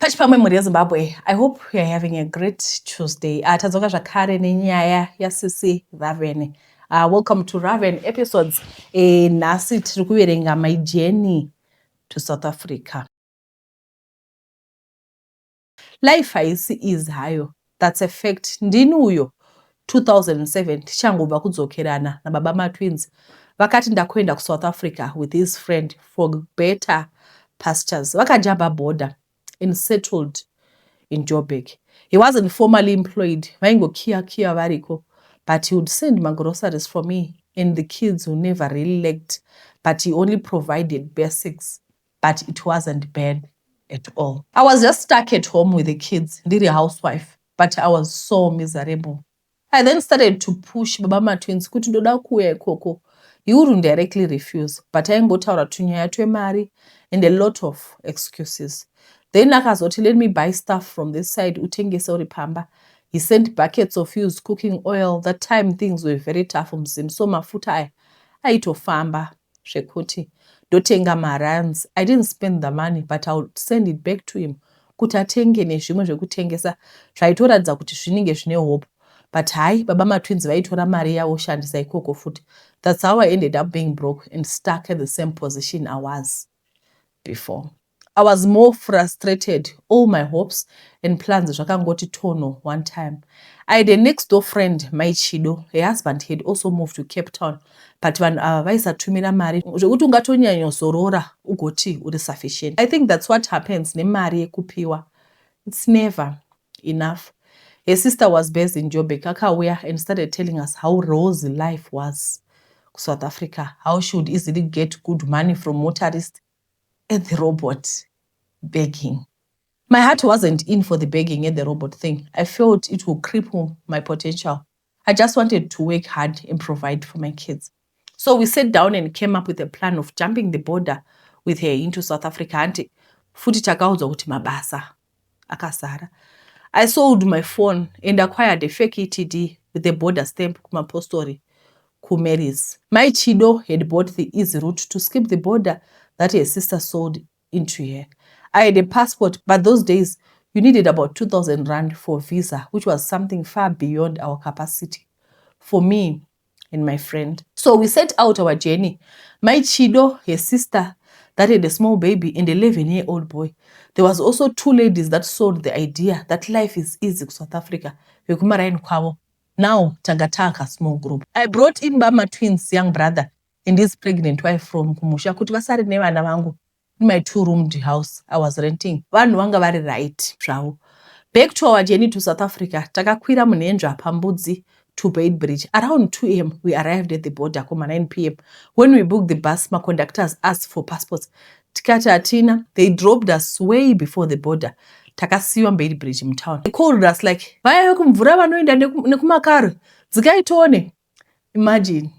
Pachipamwe mhuri yeZimbabwe, I hope you're having a great Tuesday. Tadzoka zvakare nenyaya yaSisi Raven. Welcome to Raven episodes. Nhasi tiri kuverenga My Journey to South Africa. Life haisi easy hayo. That's a fact. Ndini uyo 2007 tichangobva kudzokerana nababa matwins. Vakati ndakwenda kuSouth Africa with his friend for better pastures. Vakajamba border and settled in Joburg. He wasn't formally employed, vaingokiya variko, but he would send my groceries for me and the kids who never really lacked, but he only provided basics, but it wasn't bad at all. I was just stuck at home with the kids, ndiri a housewife, but I was so miserable. I then started to push baba matwins kuti ndoda kuuya ikoko. He wouldn't directly refuse, but aingotaura tunyaya twemari and a lot of excuses. Then akazoti, let me buy stuff from this side, utengese uri pamba. He sent buckets of used cooking oil. That time things were very tough mzim, so mafuta aya aitofamba zvekuti ndotenga maruns. I didn't spend the money, but I would send it back to him kuti atenge nezvimwe zvekutengesa zvaitoratidza kuti zvinenge zvine hope. But hai, baba matwins vaitora mari yavo shandisa ikoko futi. That's how I ended up being broke and stuck at the same position I was before. I was more frustrated. All my hopes and plans zvakangoti tono one time. I had a next door friend, my Chido. Her husband had also moved to Cape Town. But when vaisatumira mari, zvekuti ungatonyanyozorora ugoti uri sufficient. I think that's what happens nemari yekupiwa. It's never enough. Her sister was based in Joburg, akauya and started telling us how rosy life was in South Africa, how she would easily get good money from motorists at the robot begging. My heart wasn't in for the begging at the robot thing. I felt it would cripple my potential. I just wanted to work hard and provide for my kids. So we sat down and came up with a plan of jumping the border with her into South Africa. Anti futi takaudzwa kuti mabasa akasara. I sold my phone and acquired a fake ETD with a border stamp kumapostori kuMary's. My Chido had bought the easy route to skip the border that her sister sold into her. I had a passport, but those days you needed about 2,000 rand for a visa, which was something far beyond our capacity for me and my friend. So we set out our journey. My Chido, her sister, that had a small baby and an 11-year-old boy. There was also two ladies that sold the idea that life is easy in South Africa. Now, Tangataka small group. I brought in Bama twins, young brother, and his pregnant wife from Kumusha. Kuti vasari nevana vangu in my 2-roomed house I was renting. Vanhu vanga vari right zvavo. Back to our journey to South Africa, takakwira munenjwa pambudzi to Beitbridge. Around 2 a.m. we arrived at the border, 9 p.m. When we booked the bus, my conductors asked for passports. Tikati atina, they dropped us way before the border. Takasiwa Beitbridge in town. They called us like, vaya kumvura vanoenda nekumakari, dzikaitone. Imagine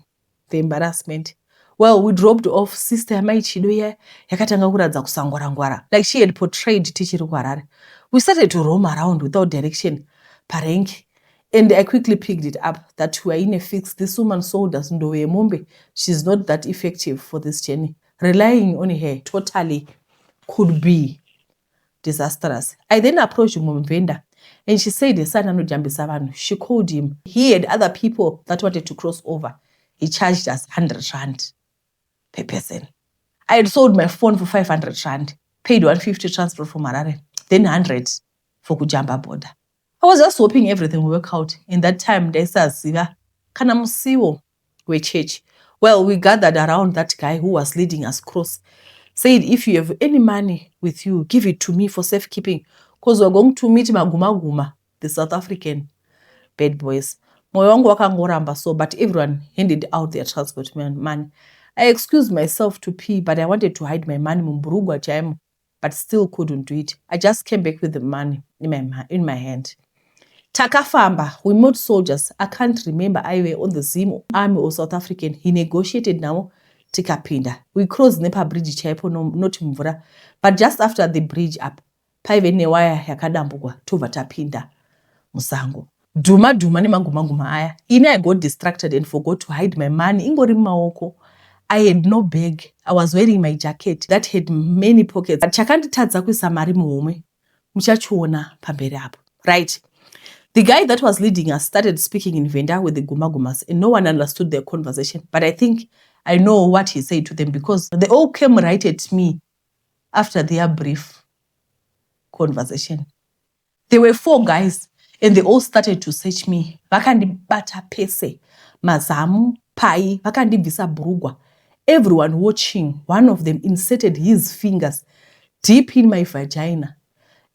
the embarrassment. Well, we dropped off sister yamai Chido here, yakatanga kuradza kusangwara-ngwara. Like she had portrayed tichiri kuHarare. We started to roam around without direction, parengi. And I quickly picked it up that we are in a fix. This woman sold us Ndowe Mombe. She's not that effective for this journey. Relying on her totally could be disastrous. I then approached Mumvenda and she said her son anojambisa vanhu. She called him. He had other people that wanted to cross over. He charged us 100 rand per person. I had sold my phone for 500 rand, paid 150 transport from Harare, then 100 for kujamba border. I was just hoping everything would work out. In that time, ndaisaziva kana musiwo wechurch. Well, we gathered around that guy who was leading us cross. Said, if you have any money with you, give it to me for safekeeping, because we're going to meet Maguma, the South African bad boys. Moyo wangu wakangoramba so, but everyone handed out their transport money. I excused myself to pee, but I wanted to hide my money mumburugwa chaimo, but still couldn't do it. I just came back with the money in my hand. Takafamba, we met soldiers. I can't remember I were on the Zim Army or South African. He negotiated now. Tikapinda. We crossed Nepa Bridge chaipo not Mvura, but just after the bridge up, paive newaya yakadambugwa tova tapinda musango. Duma ni manguma aya. I got distracted and forgot to hide my money. Ingori maoko. I had no bag. I was wearing my jacket that had many pockets. Chakanditadza kuisa mari muhomwe. muchachiona pamberi apo, right? The guy that was leading us started speaking in Venda with the Gumagumas, and no one understood their conversation. But I think I know what he said to them because they all came right at me after their brief conversation. There were 4 guys, and they all started to search me. Vakandibata pese, mazamu, pai, vakandibvisa burugwa. Everyone watching, one of them inserted his fingers deep in my vagina.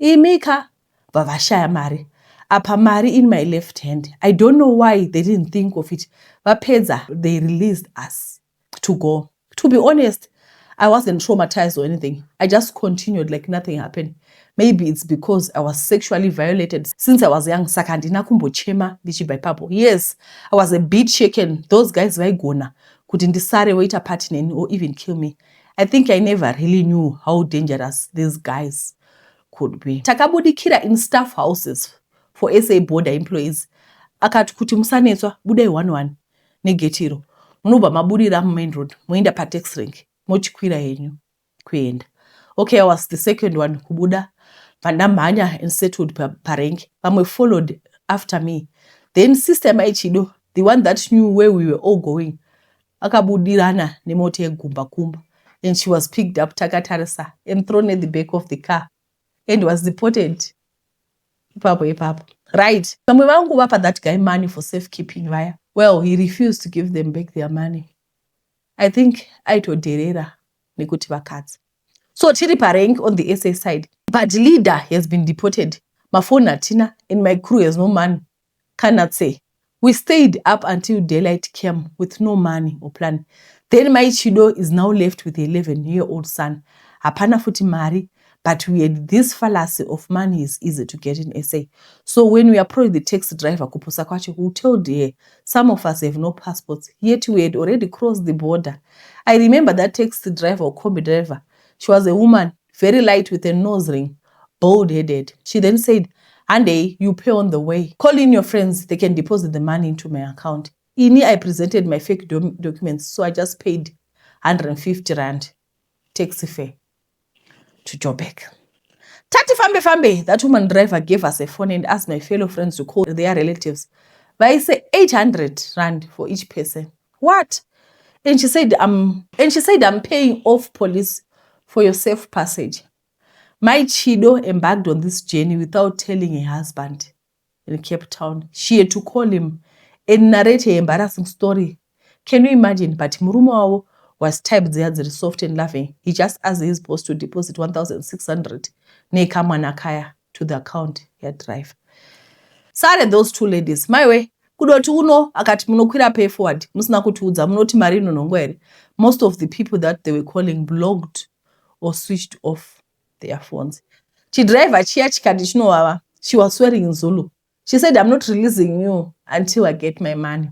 Imika, vavashaya mari. Apa mari in my left hand. I don't know why they didn't think of it. Vapedza, they released us to go. To be honest, I wasn't traumatized or anything. I just continued like nothing happened. Maybe it's because I was sexually violated since I was young. Saka ndina kumbochema ndichibva ipapo. Yes, I was a bit shaken. Those guys vaigona kuti ndisare woita party neni or even kill me. I think I never really knew how dangerous these guys could be. Takabudikira in staff houses for SA border employees. Akati kuti musanetswa budai 1-1 negetiro. Munobva maburira main road, moenda pa tax rank, mochikwira henyu kuenda. Okay, I was the second one kubuda. Vandamhanya and settled pa rank. Vamwe followed after me. Then sister Maichido, the one that knew where we were all going, akabudirana nemoto yegumba. And she was picked up takatarisa and thrown at the back of the car and was deported. Ipapo. Right. Vamwe vangu vapa that guy money for safekeeping vaya. Well, he refused to give them back their money. I think aitoderera nekuti vakadzi. So tiri parank on the SA side. But leader has been deported. Mafona hatina and my crew has no money. Cannot say. We stayed up until daylight came with no money or plan. Then my Chido is now left with an 11-year-old son. Hapana futi mari. But we had this fallacy of money is easy to get in SA. So when we approached the taxi driver, Kupusa Kwachi, who told her some of us have no passports, yet we had already crossed the border. I remember that taxi driver or combi driver. She was a woman, very light with a nose ring, bald-headed. She then said, Ande, you pay on the way. Call in your friends, they can deposit the money into my account. I presented my fake documents, so I just paid 150 rand taxi fare to Joburg. Tati fambe, that woman driver gave us a phone and asked my fellow friends to call their relatives. But I say 800 rand for each person. What? And she said, I'm paying off police for your safe passage. My Chido embarked on this journey without telling her husband in Cape Town. She had to call him and narrate her embarrassing story. Can you imagine? But Murumo was typed there, soft and laughing. He just asked his boss to deposit 1,600 Nekamanakaya to the account he had drive. Sare those 2 ladies. My way. Kudoti uno akati munokwira pay forward. Musina kutiudza munoti mari inonongwere. Most of the people that they were calling blocked or switched off their phones. Chidriver chiya chikati chinowawa. She was swearing in Zulu. She said, I'm not releasing you until I get my money.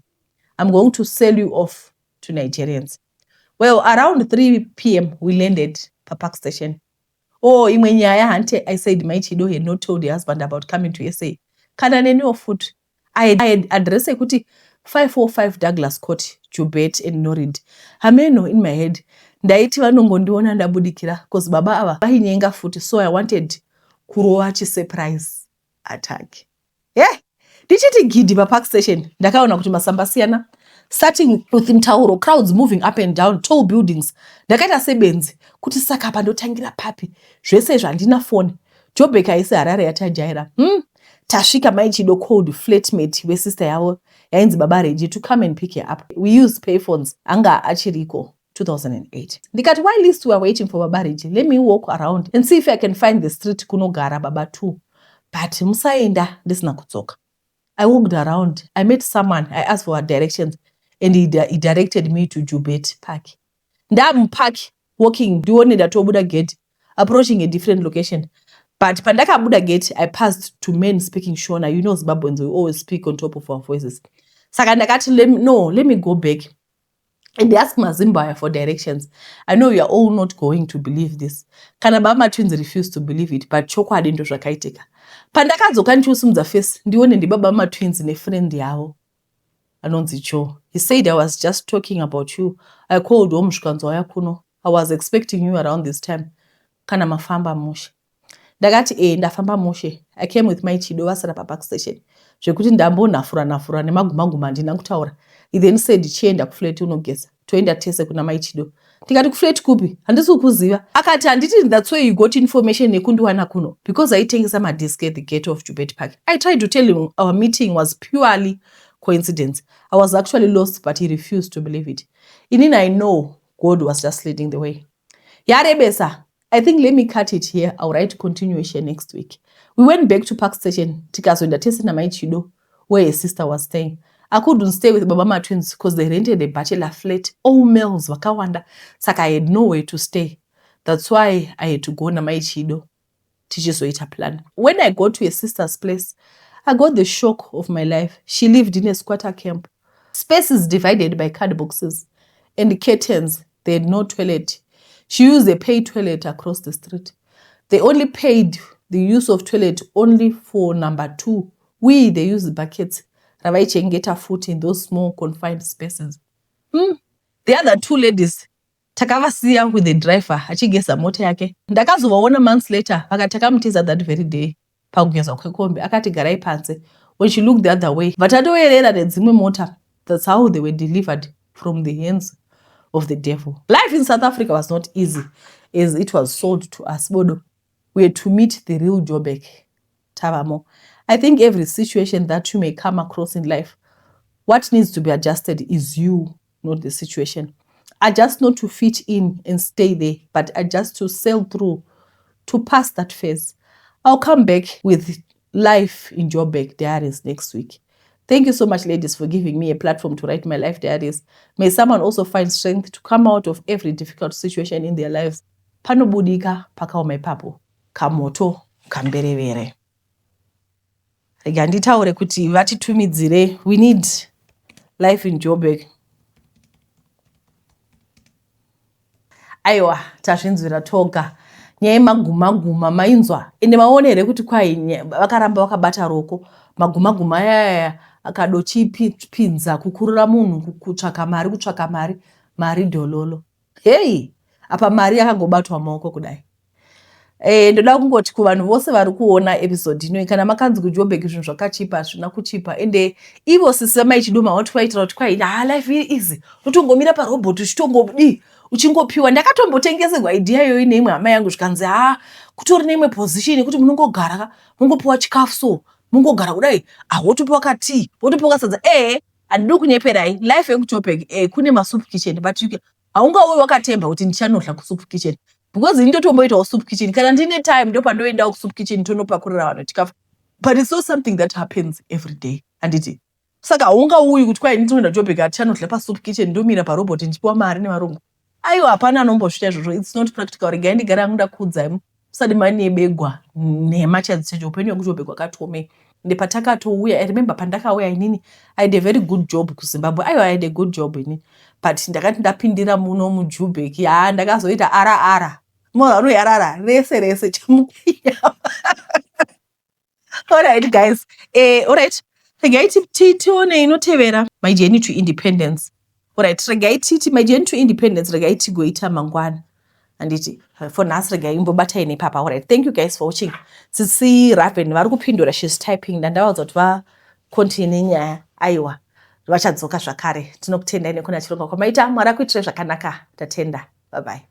I'm going to sell you off to Nigerians. Well, around 3 p.m. we landed at Park Station. Oh, I said my Chido had not told the husband about coming to SA. Kana neni of food. I had addressed kuti 545 Douglas Court, Joburg and Norid. Hameno in my head. Ndaiti vanongondiona ndabudikira because baba ava vainyenga futi, so I wanted kurowa surprise attack. Yeah. Ndichiti gidi pa Park Station. Ndakaona kuti masamba siyana. Starting with Mtauro, crowds moving up and down, tall buildings. Ndakaita sebenzi kuti saka apa ndotangira papi. Zvese zvandina phone. Joburg aisi Harare yatajaira. Tashika Maichido called flatmate we sister yavo yainzi Baba Reji to come and pick her up. We used payphones anga achiriko 2008. Ndikati while least we are waiting for Baba Reji, let me walk around and see if I can find the street kunogara Baba too. But musaenda ndisina kutsoka. I walked around. I met someone. I asked for her directions and he directed me to Joburg Park. Ndam park walking ndione ndatobuda gate approaching a different location. But pandaka Buddha gate, I passed 2 men speaking Shona. You know Zimbabweans, we always speak on top of our voices. Sakandakati, let me go back. And they asked Mazimbaya for directions. I know you are all not going to believe this. Kanabama twins refused to believe it, but Choko had into Shakaiteka. Pandaka zokanchusumza face, ndione ndibaba twins ne friend yao. Anonzicho. He said I was just talking about you. I called Omshkanzo Yakuno. I was expecting you around this time. Kana mafamba mushi. ndakati ndafamba mushe. I came with my chido vasara papark station zvekuti ndambonhafura nemagumaguma handina kutaura. He then said chienda kufleti unogeza toenda tese kuna mai chido. Ndikati kufleti kupi handisi kukuziva. Akati handiti that's where you got information nekundiwana kuno because aitengesa madisk at the gate of Joburg Park. I tried to tell him our meeting was purely coincidence. I was actually lost, but he refused to believe it. Inini, I know God was just leading the way. Yarebesa, I think let me cut it here. I'll write continuation next week. We went back to Park Station. Tikazoenda tese na mai chido where his sister was staying. I couldn't stay with Babama twins because they rented a bachelor flat. All males wakawanda. Saka I had nowhere to stay. That's why I had to go na mai chido. Tichizoita plan. When I got to a sister's place, I got the shock of my life. She lived in a squatter camp. Spaces divided by card boxes and curtains. They had no toilet. She used a paid toilet across the street. They only paid the use of toilet only for number 2. They used buckets. Ravaichengeta foot in those small confined spaces. The other 2 ladies, takavasiya with the driver, achigeza mota yake. Ndakazovaona months later, vakatakamutiza that very day. Pakugeza kwekombe, akati garai panze. When she looked the other way, vatatoerera nedzimwe mota. That's how they were delivered from the hands of the devil. Life in South Africa was not easy as it was sold to us. Bodo, we had to meet the real Joburg. Tavamo. I think every situation that you may come across in life, what needs to be adjusted is you, not the situation. Adjust not to fit in and stay there, but adjust to sail through, to pass that phase. I'll come back with life in Joburg diaries next week. Thank you so much, ladies, for giving me a platform to write my life diaries. May someone also find strength to come out of every difficult situation in their lives. Panobudika pakaome papo, kamoto kamberevere. Ganditaure kuti vatitumidzire. We need life in Joburg. Aiwa, tazvinzwira toga. Nyaya maguma mainzwa. Ende maonere kuti kwai vakaramba vakabata roko. Maguma yaya akadochipinza kukurura munhu kutsvaka mari dololo. Hey, apa mari yakangobatwa maoko kudai. Ndoda kungoti kuvanhu vose vari kuona episode ino kana makanzi kuJoburg zvinhu zvakachipa zvina kuchipa ende ivo sisi maichiduma wativaitira kuti kwai life easy utongomira parobot uchitongodi uchingopiwa. Ndakatombotengeserwa idea iyoyi neimwe hama yangu zvikanzi kutori neimwe position kuti munongogara mungopiwa chikafu so mungogara kudai wotopiwa katii wotopiwa sadza handidi kunyeperai. Life yekuJoburg kune masup kitchen but haungauyi wakatemba kuti ndichanodla kusup kitchen because ndinotomboitawo soup kitchen kana ndine time ndopandoendawo kusup kitchen tonopakurira vanhu chikafu, but it's not something that happens every day. Handiti saka haungauyi kuti kwai ndinoenda Joburg handichanodla pasoup kitchen ndomira parobot ndichipiwa mari nemarungu. Aiwa, hapana anombosvita izvozvo. It's not practical. Regai ndigara hangu ndakuudzai musati mane begwa nemachadzichecho upenyu hwekuJoburg hwakatome. Ende patakatouya, I remember pandakauya inini I had a very good job kuZimbabwe. Aiwa, I had a good job inini, but ndakati ndapindira muno muJoburg ndakazoita ara mora anoyarara rese chamukuya. Alright guys, alright, regai tione inotevera my journey to independence. Alright, regai titi my journey to independence regai tigoita mangwana. Handiti for nhasi regai imbobatai nepapa. Alright, thank you guys for watching. Tsitsi Raven vari kupindura, she's typing. Ndandavaudza kuti vakontinue nyaya. Aiwa, vachadzoka zvakare. Tinokutendai nekuna chirongwa kwamaita. Mwari akuitire zvakanaka. Tatenda. Bye bye.